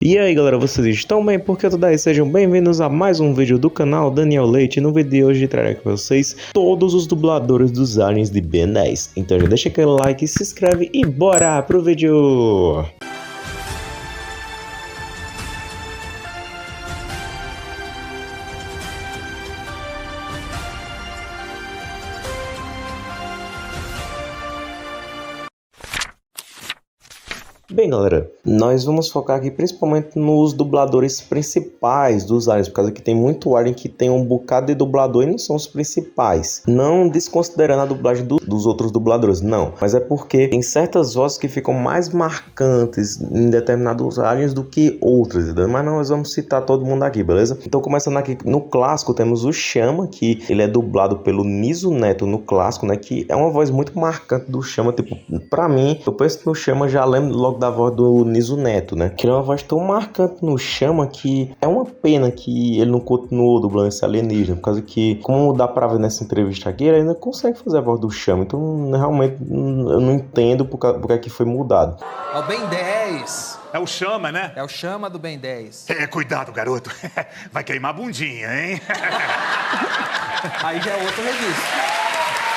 E aí galera, vocês estão bem? Porque tudo aí, sejam bem-vindos a mais um vídeo do canal Daniel Leite. No vídeo de hoje trarei com vocês todos os dubladores dos aliens de Ben 10. Então já deixa aquele like, se inscreve e bora pro vídeo! Bem galera, nós vamos focar aqui principalmente nos dubladores principais dos aliens, por causa que tem muito alien que tem um bocado de dublador e não são os principais. Não desconsiderando a dublagem dos outros dubladores, não. Mas é porque tem certas vozes que ficam mais marcantes em determinados aliens do que outras, entendeu? Mas nós vamos citar todo mundo aqui, beleza? Então começando aqui no clássico, temos o Chama, que ele é dublado pelo Niso Neto no clássico, né? Que é uma voz muito marcante do Chama, tipo, pra mim, eu penso no Chama, já lembro logo da voz do Niso Neto, né? Que é uma voz tão marcante no Chama que é uma pena que ele não continuou dublando esse alienígena, por causa que, como dá pra ver nessa entrevista aqui, ele ainda consegue fazer a voz do Chama, então realmente eu não entendo porque é que foi mudado. É o Ben 10. É o Chama, né? É o Chama do Ben 10. Cuidado, garoto. Vai queimar a bundinha, hein? Aí já é outro registro.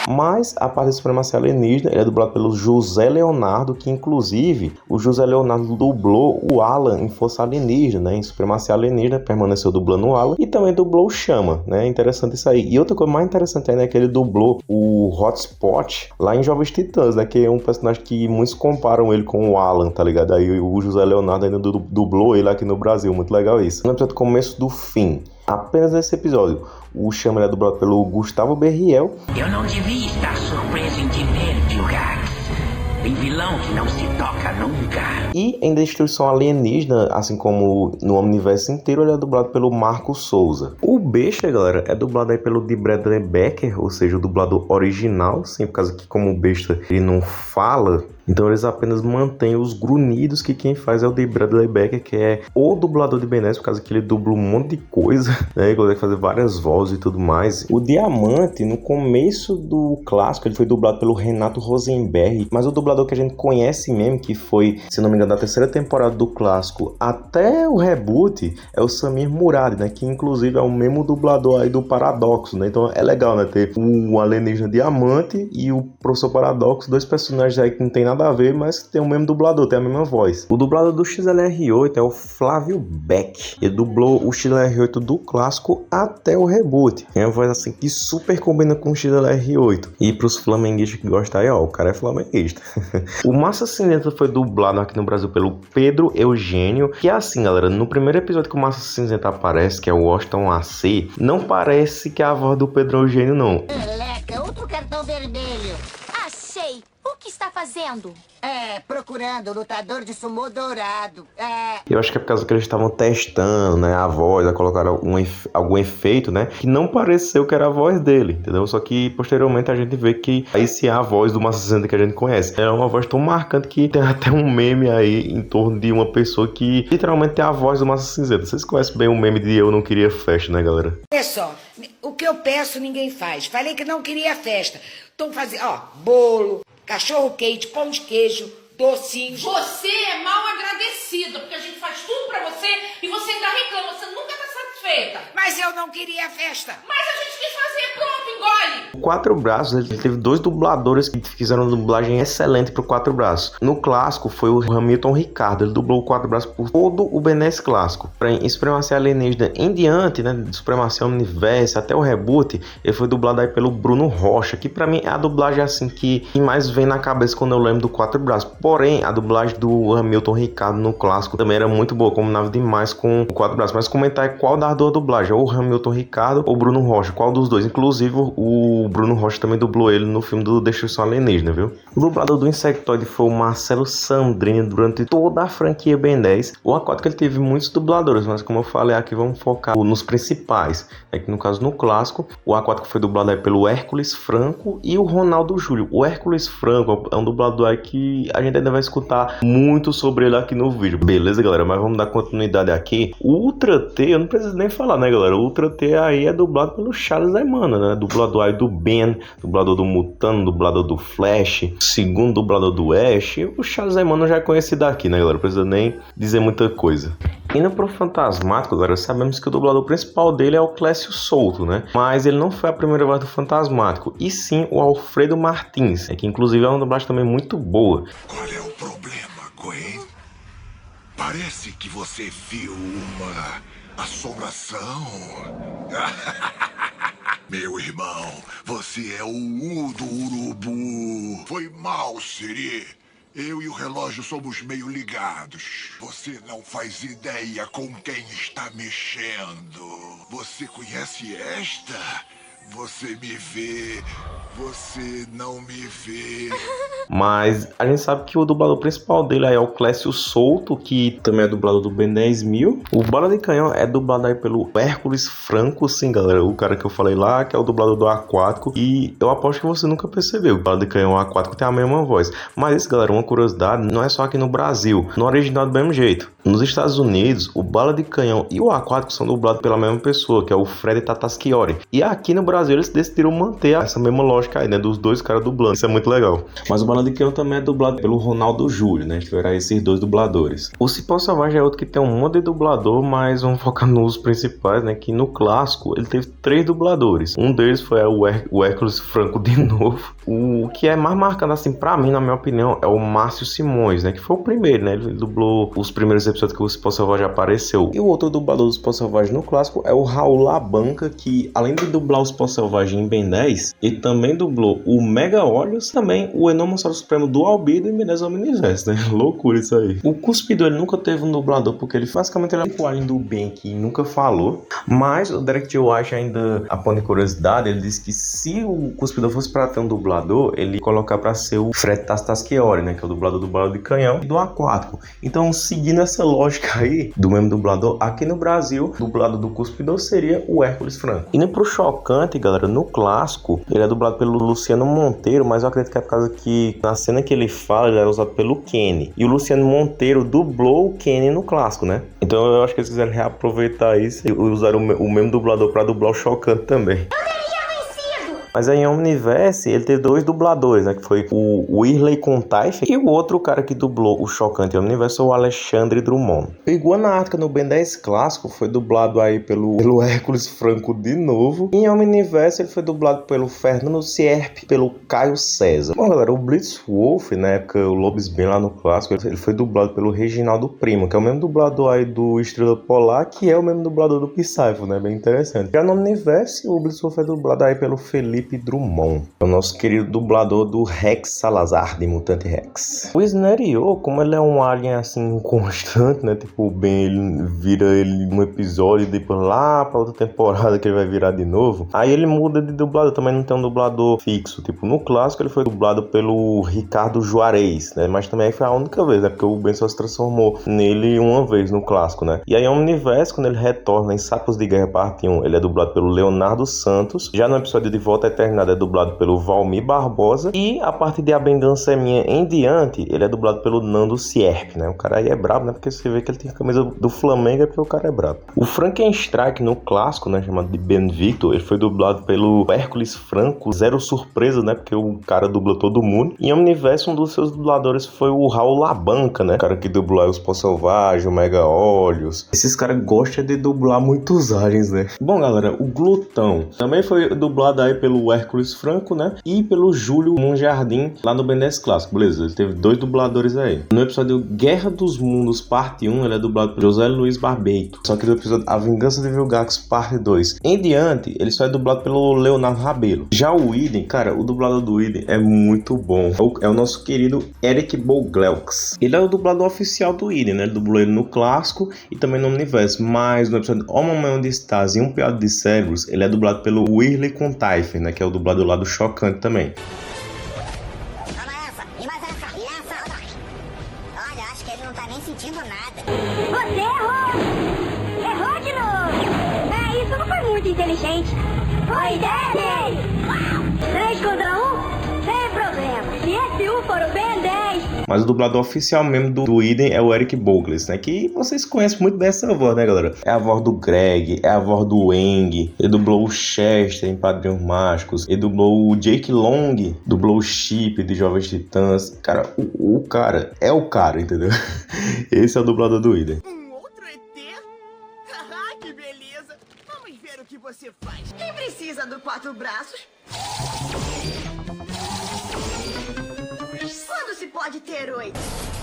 Mas a parte da supremacia alienígena, ele é dublado pelo José Leonardo, que inclusive o José Leonardo dublou o Alan em Força Alienígena, né? Em Supremacia Alienígena, permaneceu dublando o Alan e também dublou o Chama, né? Interessante isso aí. E outra coisa mais interessante ainda é que ele dublou o Hotspot lá em Jovens Titãs, né? Que é um personagem que muitos comparam ele com o Alan, tá ligado? Aí o José Leonardo ainda dublou ele aqui no Brasil, muito legal isso. No episódio começo do fim, apenas nesse episódio, o Chama é dublado pelo Gustavo Berriel. Eu não devia estar surpreso em te ver, Vilgax. Tem vilão que não se toca nunca. E em Destruição Alienígena, assim como no Omniverse inteiro, ele é dublado pelo Marco Souza. O Besta, galera, é dublado aí pelo de Bradley Becker, ou seja, o dublador original, sim, por causa que como o Besta ele não fala, então eles apenas mantêm os grunhidos, que quem faz é o de Bradley Becker, que é o dublador de Ben 10, por causa que ele dubla um monte de coisa, né? Ele consegue fazer várias vozes e tudo mais. O Diamante, no começo do clássico, ele foi dublado pelo Renato Rosenberg, mas o dublador que a gente conhece mesmo, que foi, se não me engano, da terceira temporada do clássico até o reboot, é o Samir Murad, né? Que inclusive é o mesmo dublador aí do Paradoxo, né? Então é legal, né? Ter o alienígena Diamante e o Professor Paradoxo, dois personagens aí que não tem nada a ver, mas tem o mesmo dublador, tem a mesma voz. O dublador do XLR8 é o Flávio Beck. Ele dublou o XLR8 do clássico até o reboot. É uma voz assim que super combina com o XLR8. E pros flamenguistas que gostam aí, ó, o cara é flamenguista. O Massa Cinzenta foi dublado aqui no Brasil pelo Pedro Eugênio, que é assim, galera, no primeiro episódio que o Massa Cinzenta aparece, que é o Washington AC, não parece que é a voz do Pedro Eugênio, não. Leca, outro cartão vermelho. Achei. O que está fazendo? Procurando o lutador de sumô dourado. Eu acho que é por causa que eles estavam testando, né, a voz, a colocar algum efeito, né, que não pareceu que era a voz dele, entendeu? Só que posteriormente a gente vê que aí sim é a voz do Massa Cinzenta que a gente conhece. É uma voz tão marcante que tem até um meme aí em torno de uma pessoa que literalmente tem a voz do Massa Cinzenta. Vocês conhecem bem o meme de Eu Não Queria Festa, né, galera? Olha só, o que eu peço ninguém faz. Falei que não queria festa. Então fazendo, ó, bolo, cachorro quente, pão de queijo, docinhos. Você é mal agradecida, porque a gente faz tudo pra você e você ainda reclama, você nunca tá satisfeita. Mas eu não queria festa. Mas a gente quis fazer, pronto, engole. O Quatro Braços, ele teve dois dubladores que fizeram uma dublagem excelente pro Quatro Braços. No clássico foi o Hamilton Ricardo, ele dublou o Quatro Braços por todo o Ben 10 clássico. Em Supremacia Alienígena em diante, né, de Supremacia Omniverse até o reboot, ele foi dublado aí pelo Bruno Rocha, que pra mim é a dublagem assim que mais vem na cabeça quando eu lembro do Quatro Braços. Porém, a dublagem do Hamilton Ricardo no clássico também era muito boa, combinava demais com o Quatro Braços. Mas comentar aí qual das duas dublagens, ou o Hamilton Ricardo ou o Bruno Rocha, qual dos dois. Inclusive, o Bruno Rocha também dublou ele no filme do Destruição Alienígena, viu? O dublador do Insectoide foi o Marcelo Sandrini durante toda a franquia Ben 10. O Aquático ele teve muitos dubladores, mas como eu falei aqui, vamos focar nos principais. Aqui no caso, no clássico, o Aquático foi dublado aí pelo Hércules Franco e o Ronaldo Júlio. O Hércules Franco é um dublador aí que a gente ainda vai escutar muito sobre ele aqui no vídeo. Beleza, galera? Mas vamos dar continuidade aqui. O Ultra T, eu não preciso nem falar, né, galera? O Ultra T aí é dublado pelo Charles Emmanuel, né? Dublador dublador aí do Ben, dublador do Mutano, dublador do Flash, segundo dublador do Ash. O Charles Emmanuel já é conhecido aqui, né, galera? Não precisa nem dizer muita coisa. Indo pro Fantasmático, galera, sabemos que o dublador principal dele é o Clécio Souto, né? Mas ele não foi a primeira voz do Fantasmático, e sim o Alfredo Martins, que inclusive é uma dublagem também muito boa. Qual é o problema, Gwen? Parece que você viu uma assombração. Meu irmão, você é o U do urubu. Foi mal, Siri. Eu e o relógio somos meio ligados. Você não faz ideia com quem está mexendo. Você conhece esta? Você me vê, você não me vê. Mas a gente sabe que o dublador principal dele aí é o Clécio Souto, que também é dublador do Ben 10.000. O Bala de Canhão é dublado aí pelo Hércules Franco, sim, galera. O cara que eu falei lá, que é o dublador do Aquático. E eu aposto que você nunca percebeu. O Bala de Canhão e o Aquático tem a mesma voz. Mas isso, galera, uma curiosidade, não é só aqui no Brasil. No original do mesmo jeito. Nos Estados Unidos, o Bala de Canhão e o Aquático são dublados pela mesma pessoa, que é o Fred Tatasciore. E aqui no Brasil eles decidiram manter essa mesma lógica aí, né, dos dois caras dublando. Isso é muito legal. Mas o Bala de Canhão também é dublado pelo Ronaldo Júlio, né? Tiveram esses dois dubladores. O Cipó Selvagem é outro que tem um monte de dublador, mas vamos focar nos principais, né? Que no clássico ele teve 3 dubladores. Um deles foi o Hércules Franco de novo. O que é mais marcado, assim, pra mim, na minha opinião, é o Márcio Simões, né? Que foi o primeiro, né? Ele dublou os primeiros episódios que o Cipó Selvagem apareceu. E o outro dublador do Cipó Selvagem no clássico é o Raul Labanca, que além de dublar o Cipó Selvagem em Ben 10, ele também dublou o Mega Olhos, também o Enomossauro Supremo do Albedo e Menezes Omniverse, né? Loucura isso aí. O Cuspidor, ele nunca teve um dublador, porque ele basicamente ele é o alien do bem que nunca falou. Mas o Derek T. White ainda, a ponto de curiosidade, ele disse que se o Cuspidor fosse para ter um dublador, ele ia colocar para ser o Fred Tatasciore, né? Que é o dublador do Bala de Canhão e do Aquático. Então, seguindo essa lógica aí do mesmo dublador, aqui no Brasil, o dublador do Cuspidor seria o Hércules Franco. Indo pro Chocante, galera, no clássico, ele é dublado pelo Luciano Monteiro, mas eu acredito que é por causa que na cena que ele fala, ele era usado pelo Kenny. E o Luciano Monteiro dublou o Kenny no clássico, né? Então eu acho que eles quiseram reaproveitar isso e usaram o mesmo dublador para dublar o Chocante também. Mas aí em Omniverse ele teve 2 dubladores, né? Que foi o Whirley Contaife e o outro cara que dublou o Chocante em Omniverse foi o Alexandre Drummond. O Iguana Ártica no Ben 10 clássico foi dublado aí pelo Hércules Franco de novo. E em Omniverse ele foi dublado pelo Fernando Sierp, pelo Caio César. Bom, galera, o Blitzwolf, na época o Lobisbane lá no clássico, ele foi dublado pelo Reginaldo Primo, que é o mesmo dublador aí do Estrela Polar, que é o mesmo dublador do Psycho, né? Bem interessante. Já no Omniverse, o Blitzwolf é dublado aí pelo Felipe Drummond, é o nosso querido dublador do Rex Salazar, de Mutante Rex. O Sneriô, como ele é um alien assim constante, né? Tipo, o Ben ele vira ele num episódio e depois lá pra outra temporada que ele vai virar de novo. Aí ele muda de dublador, também não tem um dublador fixo. Tipo, no clássico ele foi dublado pelo Ricardo Juarez, né? Mas também foi a única vez, né? Porque o Ben só se transformou nele uma vez no clássico, né? E aí o Omniverse, quando ele retorna em Sapos de Guerra Parte 1, ele é dublado pelo Leonardo Santos. Já no episódio de Volta Eternada é dublado pelo Valmir Barbosa. E a partir de A Vingança é Minha em diante, ele é dublado pelo Nando Sierp, né? O cara aí é brabo, né? Porque você vê que ele tem a camisa do Flamengo, é porque o cara é brabo. O Frankenstrike no clássico, né? Chamado de Ben Victor, ele foi dublado pelo Hércules Franco. Zero surpresa, né? Porque o cara dubla todo mundo. Em Omniverse, um dos seus dubladores foi o Raul Labanca, né? O cara que dublou os Cipó Selvagem, o Mega Olhos. Esses caras gostam de dublar muitos aliens, né? Bom, galera, o Glutão também foi dublado aí pelo Hércules Franco, né? E pelo Júlio Monjardim lá no Ben 10 clássico, beleza? Ele teve 2 dubladores aí. No episódio Guerra dos Mundos Parte 1, ele é dublado por José Luiz Barbeito. Só que no episódio A Vingança de Vilgax Parte 2 em diante, ele só é dublado pelo Leonardo Rabelo. Já o Iden, cara, o dublador do Iden é muito bom. É o nosso querido Eric Bogleux. Ele é o dublador oficial do Iden, né? Ele dublou ele no clássico e também no Omniverse. Mas no episódio Ó Mamãe Onde Estás e Um Piado de Cérebros, ele é dublado pelo Whirley Contaife, né? Que é o dublador lá do Chocante também. Toma essa, e mais essa, e essa. Olha, acho que ele não tá nem sentindo nada. Você errou! Errou de novo! Isso não foi muito inteligente. Foi ideia dele! 3 contra 1? Sem problema. Se esse 1 for o Ben 10... Mas o dublador oficial mesmo do Eden é o Eric Boggles, né? Que vocês conhecem muito bem essa voz, né, galera? É a voz do Greg, é a voz do Eng, ele dublou o Chester em Padrinhos Mágicos, ele dublou o Jake Long, dublou o Chip de Jovens Titãs. Cara, o cara é o cara, entendeu? Esse é o dublador do Eden. Um outro ET? Ah, que beleza! Vamos ver o que você faz. Quem precisa do 4 braços? Quando se pode ter 8?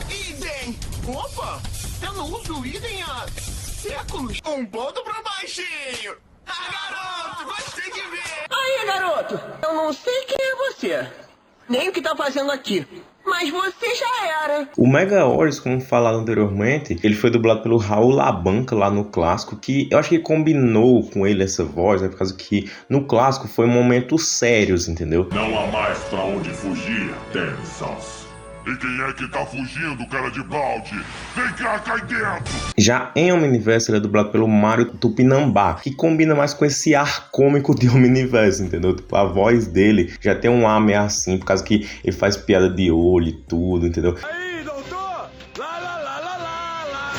Eden! Opa! Eu não uso o Eden há séculos. Um ponto pro baixinho! Ah, garoto! Gostei de ver! Aí, garoto! Eu não sei quem é você, nem o que tá fazendo aqui, mas você já era. O Mega Horus, como falado anteriormente, ele foi dublado pelo Raul Labanca lá no clássico, que eu acho que combinou com ele essa voz, né? Por causa que no clássico foi momentos sérios, entendeu? Não há mais pra onde fugir, Tensas. E quem é que tá fugindo, cara de balde? Vem cá, cai dentro! Já em Omniverse ele é dublado pelo Mário Tupinambá, que combina mais com esse ar cômico de Omniverse, entendeu? Tipo, a voz dele já tem um ar meio assim, por causa que ele faz piada de olho e tudo, entendeu? Aí, doutor! Lá, lá, lá, lá, lá, lá!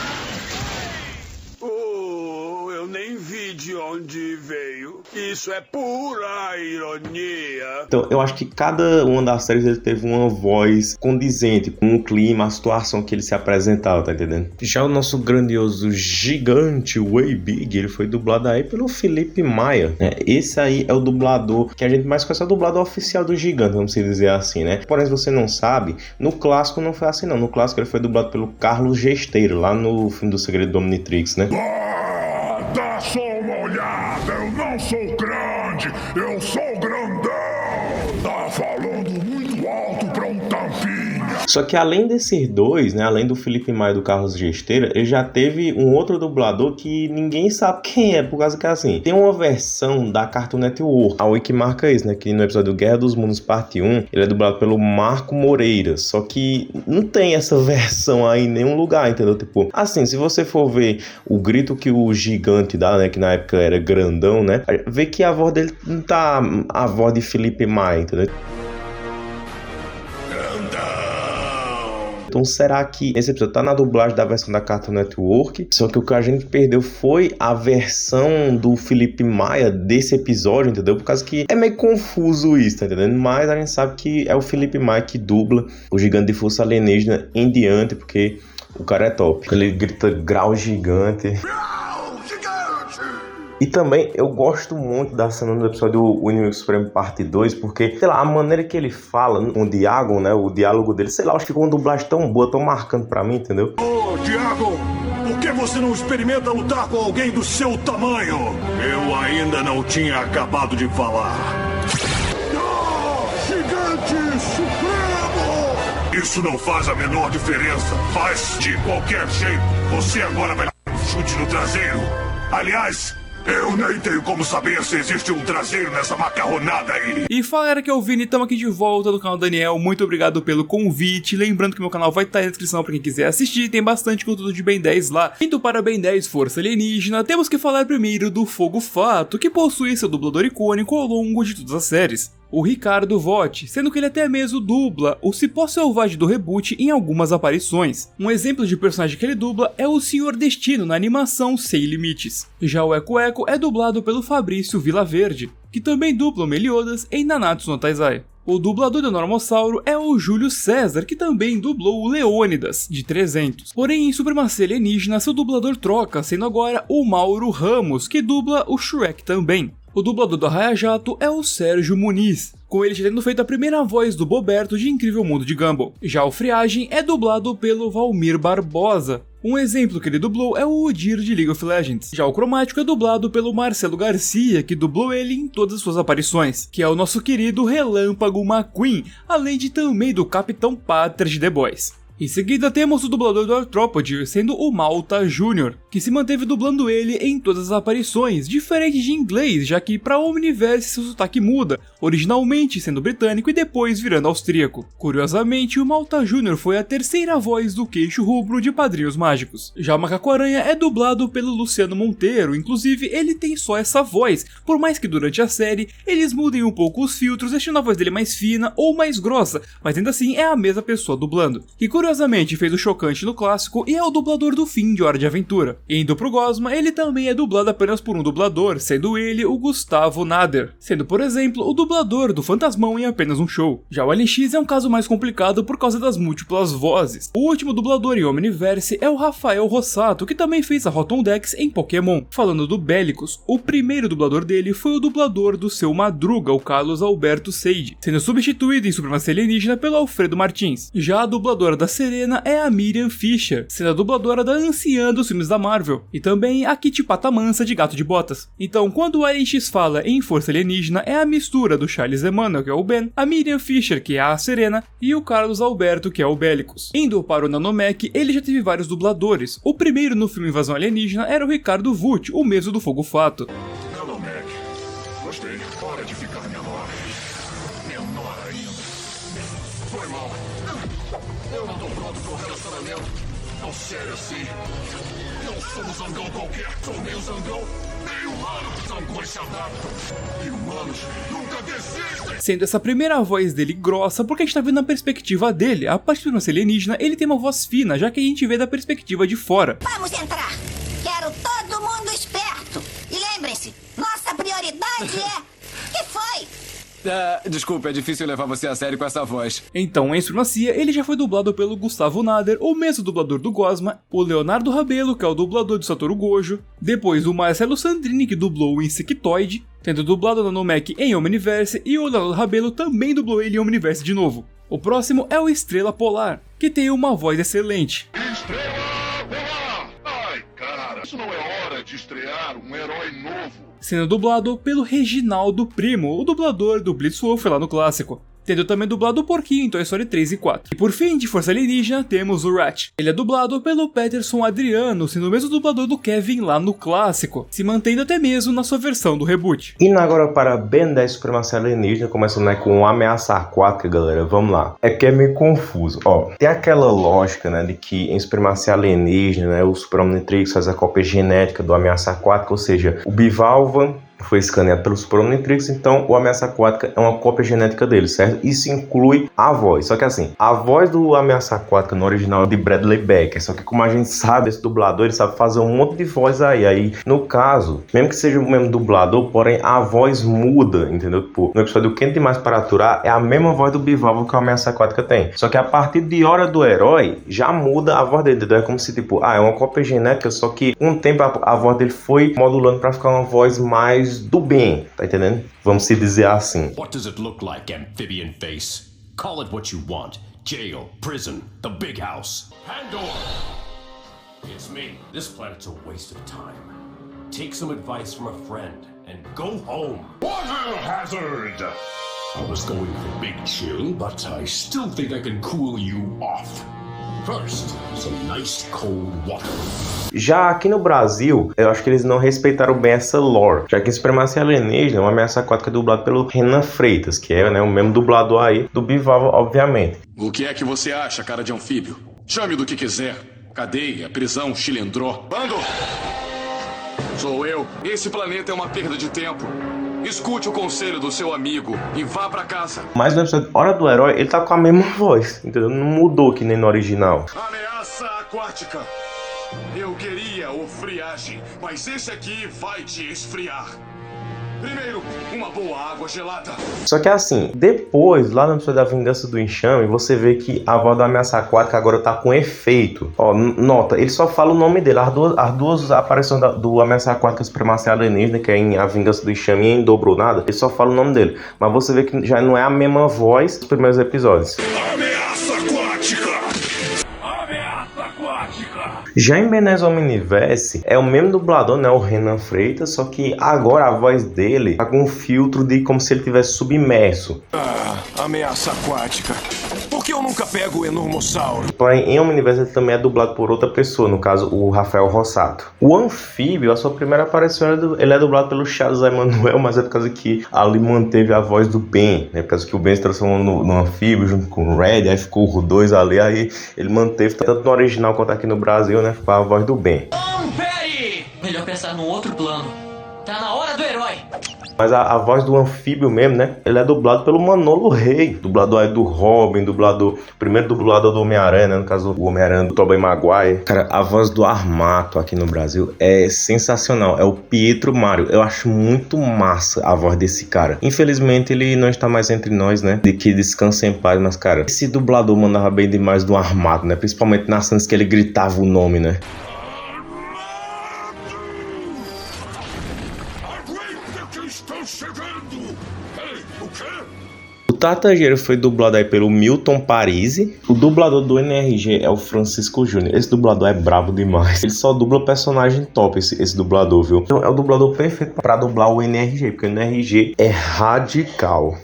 Oh, eu nem vi de onde veio. Isso é pura ironia. Então, eu acho que cada uma das séries ele teve uma voz condizente com o clima, a situação que ele se apresentava, tá entendendo? Já o nosso grandioso gigante Way Big, ele foi dublado aí pelo Felipe Maia, né? Esse aí é o dublador que a gente mais conhece, é o dublador oficial do gigante, vamos dizer assim, né? Porém, se você não sabe, no clássico não foi assim não. No clássico ele foi dublado pelo Carlos Gesteiro, lá no filme do Segredo do Omnitrix, né? Dá só uma olhada, eu não sou grande, eu sou grandão. Tá falando muito alto pra um tampinha. Só que além desses dois, né, além do Felipe Maia e do Carlos Gesteira, ele já teve um outro dublador que ninguém sabe quem é, por causa que assim, tem uma versão da Cartoon Network, a Wiki marca isso, né, que no episódio Guerra dos Mundos parte 1, ele é dublado pelo Marco Moreira, só que não tem essa versão aí em nenhum lugar, entendeu? Tipo, assim, se você for ver o grito que o gigante dá, né, que na época era grandão, né, vê que a voz dele não tá a voz de Felipe Maia, entendeu? Então será que esse episódio tá na dublagem da versão da Cartoon Network? Só que o que a gente perdeu foi a versão do Felipe Maia desse episódio, entendeu? Por causa que é meio confuso isso, tá entendendo? Mas a gente sabe que é o Felipe Maia que dubla o gigante de força alienígena em diante, porque o cara é top. Ele grita grau gigante. E também eu gosto muito da cena do episódio O Inimigo Supremo Parte 2, porque, sei lá, a maneira que ele fala, o Diagon, né, o diálogo dele, sei lá, acho que ficou uma dublagem tão boa, tão marcante pra mim, entendeu? Ô, Diagon, por que você não experimenta lutar com alguém do seu tamanho? Eu ainda não tinha acabado de falar. Gigante Supremo! Isso não faz a menor diferença. Faz de qualquer jeito. Você agora vai dar um chute no traseiro. Aliás, eu nem tenho como saber se existe um traseiro nessa macarronada aí. E fala, galera, que é o Vini, estamos aqui de volta no canal Daniel. Muito obrigado pelo convite. Lembrando que meu canal vai estar aí na descrição para quem quiser assistir. Tem bastante conteúdo de Ben 10 lá. Indo para Ben 10 Força Alienígena, temos que falar primeiro do Fogo Fato, que possui seu dublador icônico ao longo de todas as séries, o Ricardo Vogt, sendo que ele até mesmo dubla o Cipó Selvagem do reboot em algumas aparições. Um exemplo de personagem que ele dubla é o Senhor Destino na animação Sem Limites. Já o Eco Eco é dublado pelo Fabrício Vilaverde, que também dubla o Meliodas em Nanatsu no Taizai. O dublador do Normossauro é o Júlio César, que também dublou o Leônidas, de 300. Porém, em Supremacia Alienígena, seu dublador troca, sendo agora o Mauro Ramos, que dubla o Shrek também. O dublador do Arraia Jato é o Sérgio Muniz, com ele tendo feito a primeira voz do Boberto de Incrível Mundo de Gumball. Já o Friagem é dublado pelo Valmir Barbosa. Um exemplo que ele dublou é o Udir de League of Legends. Já o Cromático é dublado pelo Marcelo Garcia, que dublou ele em todas as suas aparições, que é o nosso querido Relâmpago McQueen, além de também do Capitão Pátria de The Boys. Em seguida temos o dublador do Arthrópode, sendo o Malta Jr. que se manteve dublando ele em todas as aparições, diferente de inglês, já que para Omniverse seu sotaque muda, originalmente sendo britânico e depois virando austríaco. Curiosamente, o Malta Jr. foi a terceira voz do queixo rubro de Padrinhos Mágicos. Já o Macaco-Aranha é dublado pelo Luciano Monteiro, inclusive ele tem só essa voz, por mais que durante a série eles mudem um pouco os filtros, deixando a voz dele mais fina ou mais grossa, mas ainda assim é a mesma pessoa dublando. E curiosamente fez o Chocante no clássico e é o dublador do fim de Hora de Aventura. Indo pro Gosma, ele também é dublado apenas por um dublador, sendo ele o Gustavo Nader, sendo por exemplo o dublador do Fantasmão em apenas um show. Já o LX é um caso mais complicado por causa das múltiplas vozes. O último dublador em Omniverse é o Rafael Rossato, que também fez a Rotom Dex em Pokémon. Falando do Bélicos, o primeiro dublador dele foi o dublador do seu Madruga, o Carlos Alberto Seide, sendo substituído em Supremacia Alienígena pelo Alfredo Martins. Já a dubladora da Serena é a Miriam Fischer, sendo a dubladora da anciã dos filmes da Marvel, e também a Kitty Patamansa de Gato de Botas. Então, quando o LX fala em Força Alienígena, é a mistura do Charles Emmanuel, que é o Ben, a Miriam Fischer, que é a Serena, e o Carlos Alberto, que é o Bélicos. Indo para o Nanomec, ele já teve vários dubladores. O primeiro no filme Invasão Alienígena era o Ricardo Vult, o mesmo do Fogo Fato. Nanomec, gostei. Hora de ficar menor. Menor ainda. Foi mal. Eu não tô pronto pro relacionamento. Não sério assim. Não sou um zangão qualquer. Sou meio zangão. Nem humano. Zangões se adaptam. E humanos nunca desistem. Sendo essa primeira voz dele grossa, porque a gente tá vendo a perspectiva dele. A partir do alienígena, ele tem uma voz fina, já que a gente vê da perspectiva de fora. Vamos entrar. Quero todo mundo esperto. E lembrem-se, nossa prioridade é... Que foi? Desculpa, é difícil levar você a sério com essa voz. Então, em Supremacia, ele já foi dublado pelo Gustavo Nader, o mesmo dublador do Gosma, o Leonardo Rabelo, que é o dublador do Satoru Gojo, depois o Marcelo Sandrini, que dublou o Insectoid, tendo dublado no Nanomec em Omniverse, e o Leonardo Rabelo também dublou ele em Omniverse de novo. O próximo é o Estrela Polar, que tem uma voz excelente. Estrela Polar! Ai, cara, isso não é hora de estrear um herói novo. Sendo dublado pelo Reginaldo Primo, o dublador do Blitzwolf lá no clássico, tendo também dublado o Porquinho em Toy Story 3 e 4. E por fim, de Força Alienígena, temos o Ratch. Ele é dublado pelo Peterson Adriano, sendo o mesmo dublador do Kevin lá no clássico, se mantendo até mesmo na sua versão do reboot. Indo agora para Ben 10 Supremacia Alienígena, começando com Ameaça Aquática, galera, vamos lá. É que é meio confuso, ó. Tem aquela lógica, né, de que em Supremacia Alienígena, né, o Super Omnitrix faz a cópia genética do Ameaça Aquática, ou seja, o Bivalva foi escaneado pelo Super Omnitrix, então o Ameaça Aquática é uma cópia genética dele, certo? Isso inclui a voz, só que assim, a voz do Ameaça Aquática no original é de Bradley Becker, só que como a gente sabe, esse dublador, ele sabe fazer um monte de voz aí no caso, mesmo que seja o mesmo dublador, porém a voz muda, entendeu? Tipo, no episódio Quente Demais para Aturar, é a mesma voz do Bivalvo que o Ameaça Aquática tem, só que a partir de Hora do Herói, já muda a voz dele, entendeu? É como se tipo, é uma cópia genética, só que com o tempo a voz dele foi modulando para ficar uma voz mais do bem, tá entendendo? Vamos se dizer assim. What does it look like, amphibian face? Call it what you want. Jail, prison, the big house. Pandora! It's me. This planet's a waste of time. Take some advice from a friend and go home. Water hazard! I was going for big chill, but I still think I can cool you off. First, some nice cold water. Já aqui no Brasil, eu acho que eles não respeitaram bem essa lore, já que em Supremacia Alienígena, uma Ameaça Aquática é dublado pelo Renan Freitas, que é, né, o mesmo dublador aí do Bivalva, obviamente. O que é que você acha, cara de anfíbio? Chame do que quiser. Cadeia, prisão, chilindró. Bando! Sou eu. Esse planeta é uma perda de tempo. Escute o conselho do seu amigo e vá pra casa. Mas no episódio Hora do Herói, ele tá com a mesma voz, entendeu? Não mudou que nem no original. Ameaça aquática. Eu queria o friagem, mas esse aqui vai te esfriar. Primeiro, uma boa água gelada. Só que assim, depois, lá no episódio da Vingança do Enxame, você vê que a voz da Ameaça Aquática agora tá com efeito. Ó, nota, ele só fala o nome dele. As duas aparições do Ameaça Aquática Supremacia Alienígena, que é em A Vingança do Enxame e em Dobrou Nada, ele só fala o nome dele. Mas você vê que já não é a mesma voz dos primeiros episódios. Ameaça Aquática! Já em Ben 10 Omniverse, é o mesmo dublador, né, o Renan Freitas, só que agora a voz dele tá com um filtro de como se ele tivesse submerso. Ameaça Aquática. Por que eu nunca pego o Enormossauro? Porém, em Omniverse ele também é dublado por outra pessoa, no caso o Rafael Rossato. O Anfíbio, a sua primeira aparição, ele é dublado pelo Charles Emanuel, mas é por causa que ali manteve a voz do Ben, né? Por causa que o Ben se transformou no Anfíbio junto com o Red, aí ficou os dois ali, aí ele manteve tanto no original quanto aqui no Brasil, né? Ficou a voz do Ben. Melhor pensar num outro plano. Tá na hora do herói. Mas a voz do Anfíbio mesmo, né? Ele é dublado pelo Manolo Rey, dublador aí do Robin, primeiro dublador do Homem-Aranha, né? No caso, o Homem-Aranha do Tobey Maguire. Cara, a voz do Armato aqui no Brasil é sensacional. É o Pietro Mário. Eu acho muito massa a voz desse cara. Infelizmente, ele não está mais entre nós, né? De que descanse em paz, mas, cara, esse dublador mandava bem demais do Armato, né? Principalmente nas cenas que ele gritava o nome, né? O Tartageiro foi dublado aí pelo Milton Parisi. O dublador do NRG é o Francisco Júnior. Esse dublador é brabo demais. Ele só dubla personagem top, esse dublador, viu? Então é o dublador perfeito pra dublar o NRG, porque o NRG é radical.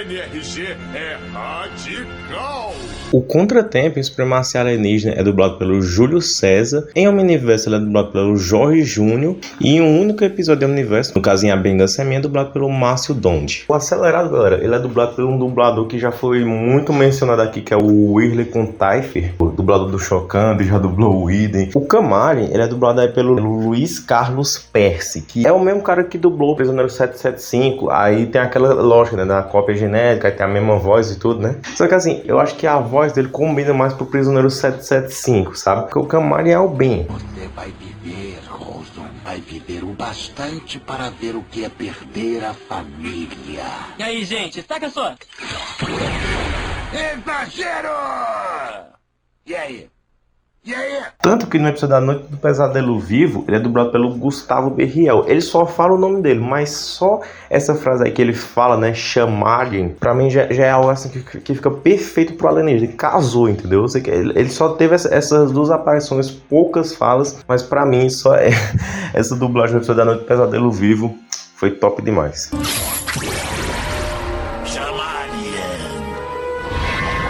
NRG é radical. O Contratempo em Supremacia Alienígena é dublado pelo Júlio César. Em Omniverse ele é dublado pelo Jorge Júnior. E em um único episódio de Omniverse, no caso em A Vingança é Minha, é dublado pelo Márcio Donde. O Acelerado, galera, ele é dublado por um dublador que já foi muito mencionado aqui, que é o Whirley Contaifer, o dublador do Chocando, já dublou o Idem. O Camari, ele é dublado aí pelo Luiz Carlos Percy, que é o mesmo cara que dublou o Prisioneiro 775. Aí tem aquela lógica, né, da cópia genética, aí tem a mesma voz e tudo, né? Só que assim, eu acho que a voz dele combina mais pro Prisioneiro 775, sabe? Porque o Camari é o Ben. Você vai viver, Rosen. Vai viver o bastante para ver o que é perder a família. E aí, gente, saca só. Exagero! E aí? E aí? Tanto que no episódio da Noite do Pesadelo Vivo, ele é dublado pelo Gustavo Berriel. Ele só fala o nome dele, mas só essa frase aí que ele fala, né, chamarem, pra mim já é algo assim que fica perfeito pro alienígena. Ele casou, entendeu? Eu sei que ele só teve essas duas aparições, poucas falas, mas pra mim só é essa dublagem no episódio da Noite do Pesadelo Vivo foi top demais.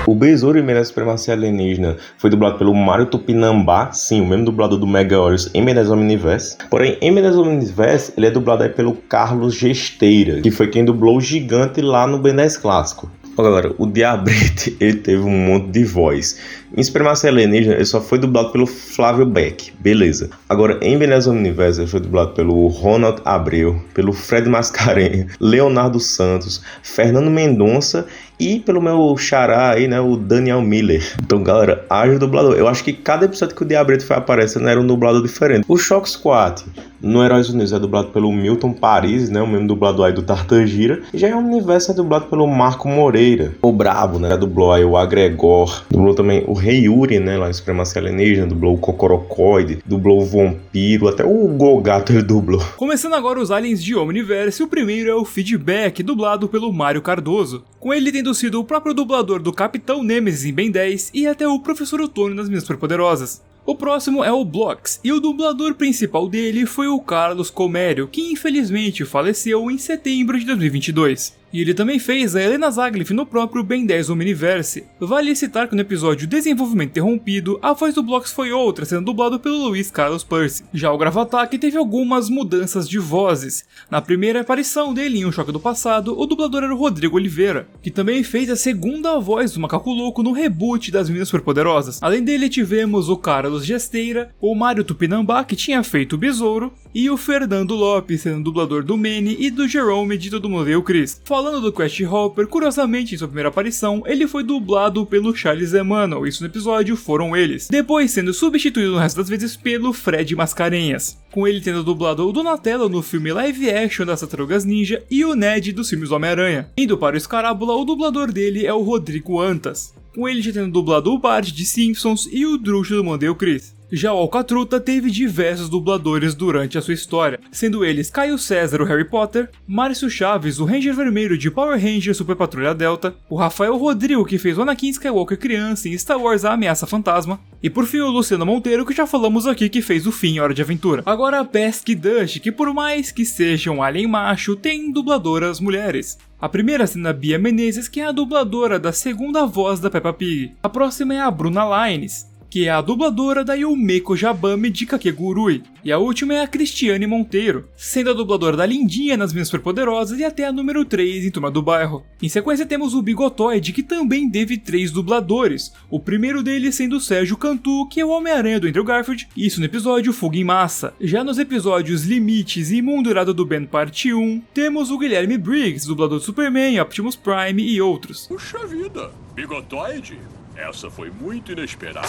O Besouro em Meia Supremacia Alienígena foi dublado pelo Mário Tupinambá, sim, o mesmo dublador do Megaorius em Ben 10 Omniverse. Porém, em Ben 10 Omniverse, ele é dublado aí pelo Carlos Gesteira, que foi quem dublou o Gigante lá no Ben 10 Clássico. Ó, galera, o Diabrete, ele teve um monte de voz. Em Supremacia Alienígena, ele só foi dublado pelo Flávio Beck, beleza. Agora, em Ben 10 Omniverse, ele foi dublado pelo Ronald Abreu, pelo Fred Mascarenhas, Leonardo Santos, Fernando Mendonça e pelo meu xará aí, né, o Daniel Miller. Então, galera, haja dublador. Eu acho que cada episódio que o Diabrete foi aparecendo era um dublador diferente. O Shock Squad no Heróis Unidos é dublado pelo Milton Parisi, né, o mesmo dublador aí do Tartagira. E já em Omniverse é dublado pelo Marco Moreira, o brabo, né, dublou aí o Agregor, dublou também o Rei Yuri, né, lá em Supremacia Alienígena, dublou o Cocorocoide, dublou o Vampiro, até o Golgato ele dublou. Começando agora os aliens de Omniverse, o primeiro é o Feedback, dublado pelo Mário Cardoso. Com ele tendo sido o próprio dublador do Capitão Nemesis em Ben 10 e até o Professor Otônio nas Meninas Superpoderosas. O próximo é o Blocks, e o dublador principal dele foi o Carlos Comério, que infelizmente faleceu em setembro de 2022. E ele também fez a Helena Zagliff no próprio Ben 10 Omniverse. Vale citar que no episódio Desenvolvimento Interrompido, a voz do Blocks foi outra, sendo dublado pelo Luiz Carlos Percy. Já o Gravataque teve algumas mudanças de vozes. Na primeira aparição dele em Um Choque do Passado, o dublador era o Rodrigo Oliveira, que também fez a segunda voz do Macaco Louco no reboot das Meninas Superpoderosas. Além dele tivemos o Carlos Gesteira, o Mário Tupinambá, que tinha feito o Besouro, e o Fernando Lopes, sendo dublador do Manny e do Jerome de Todo Mundo Vê o Chris. Falando do Quest Hopper, curiosamente em sua primeira aparição, ele foi dublado pelo Charles Emanuel, isso no episódio Foram Eles, depois sendo substituído no resto das vezes pelo Fred Mascarenhas, com ele tendo dublado o Donatello no filme live action das Tartarugas Ninja e o Ned dos filmes do Homem-Aranha. Indo para o Escarábula, o dublador dele é o Rodrigo Antas, com ele já tendo dublado o Bart de Simpsons e o Druxo do Mundo Vê o Chris. Já o Alcatruta teve diversos dubladores durante a sua história, sendo eles Caio César, o Harry Potter, Márcio Chaves, o Ranger Vermelho de Power Rangers Super Patrulha Delta, o Rafael Rodrigo, que fez o Anakin Skywalker criança em Star Wars A Ameaça Fantasma, e por fim o Luciano Monteiro, que já falamos aqui, que fez o Finn Hora de Aventura. Agora a Pesky Dutch, que por mais que seja um alien macho, tem dubladoras mulheres. A primeira sendo a Bia Menezes, que é a dubladora da segunda voz da Peppa Pig. A próxima é a Bruna Lines, que é a dubladora da Yumeko Jabame de Kakegurui. E a última é a Cristiane Monteiro, sendo a dubladora da Lindinha nas Meninas Superpoderosas e até a número 3 em Turma do Bairro. Em sequência temos o Bigotoide, que também teve 3 dubladores, o primeiro deles sendo o Sérgio Cantu, que é o Homem-Aranha do Andrew Garfield, isso no episódio Fuga em Massa. Já nos episódios Limites e Moldurado do Ben Parte 1, temos o Guilherme Briggs, dublador do Superman, Optimus Prime e outros. Puxa vida, Bigotoide? Essa foi muito inesperada.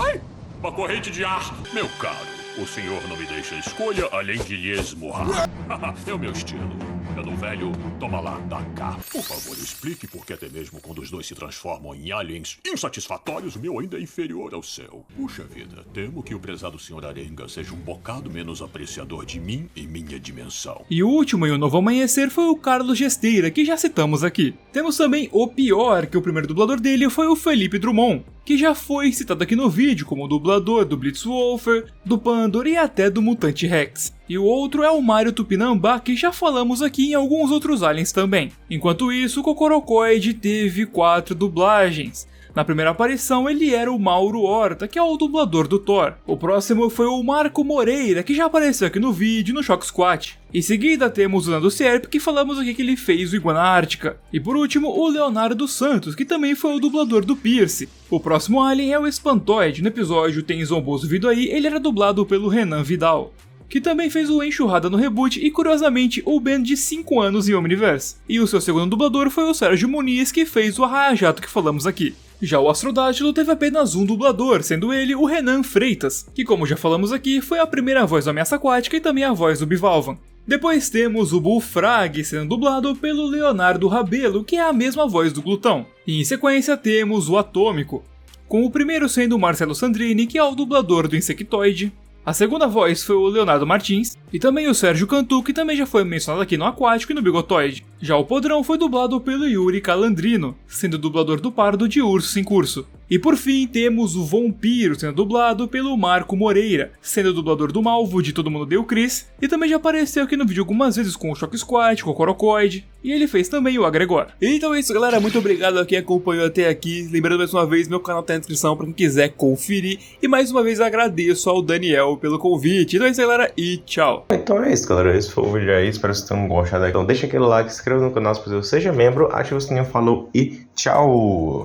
Ai! Uma corrente de ar! Meu caro, o senhor não me deixa escolha além de lhe esmurrar. É o meu estilo. Pelo velho, toma lá, dá cá. Por favor, explique por que até mesmo quando os dois se transformam em aliens insatisfatórios, o meu ainda é inferior ao seu. Puxa vida, temo que o prezado senhor Arenga seja um bocado menos apreciador de mim e minha dimensão. E o último em O Novo Amanhecer foi o Carlos Gesteira, que já citamos aqui. Temos também o pior, que o primeiro dublador dele foi o Felipe Drummond, que já foi citado aqui no vídeo como dublador do Blitzwolfer, do Pandor e até do Mutante Rex. E o outro é o Mário Tupinambá, que já falamos aqui em alguns outros aliens também. Enquanto isso, o Cocorocoide teve 4 dublagens. Na primeira aparição ele era o Mauro Horta, que é o dublador do Thor. O próximo foi o Marco Moreira, que já apareceu aqui no vídeo no Shock Squad. Em seguida temos o Nando Sierp, que falamos aqui que ele fez o Iguana Ártica. E por último o Leonardo Santos, que também foi o dublador do Pierce. O próximo alien é o Espantoide. No episódio Tem Zomboso Vindo Aí, ele era dublado pelo Renan Vidal, que também fez o Enxurrada no Reboot e, curiosamente, o Ben de 5 anos em Omniverse. E o seu segundo dublador foi o Sérgio Muniz, que fez o Arraia-Jato que falamos aqui. Já o Astrodátilo teve apenas um dublador, sendo ele o Renan Freitas, que, como já falamos aqui, foi a primeira voz do Ameaça Aquática e também a voz do Bivalvan. Depois temos o Bullfrag sendo dublado pelo Leonardo Rabelo, que é a mesma voz do Glutão. E em sequência temos o Atômico, com o primeiro sendo o Marcelo Sandrini, que é o dublador do Insectoide. A segunda voz foi o Leonardo Martins, e também o Sérgio Cantu, que também já foi mencionado aqui no Aquático e no Bigotoide. Já o Podrão foi dublado pelo Yuri Calandrino, sendo dublador do Pardo de Urso Sem Curso. E por fim temos o Vampiro sendo dublado pelo Marco Moreira, sendo dublador do Malvo de Todo Mundo Deu Chris, e também já apareceu aqui no vídeo algumas vezes com o Shock Squad, com o Corocoide, e ele fez também o Agregor. Então é isso, galera, muito obrigado a quem acompanhou até aqui. Lembrando mais uma vez, meu canal tá na descrição para quem quiser conferir, e mais uma vez agradeço ao Daniel pelo convite. Então é isso, galera, e tchau. Então é isso, galera, esse foi o vídeo aí, espero que vocês tenham gostado. Então deixa aquele like, se inscreva no canal se você seja membro, ative o sininho, falou e tchau!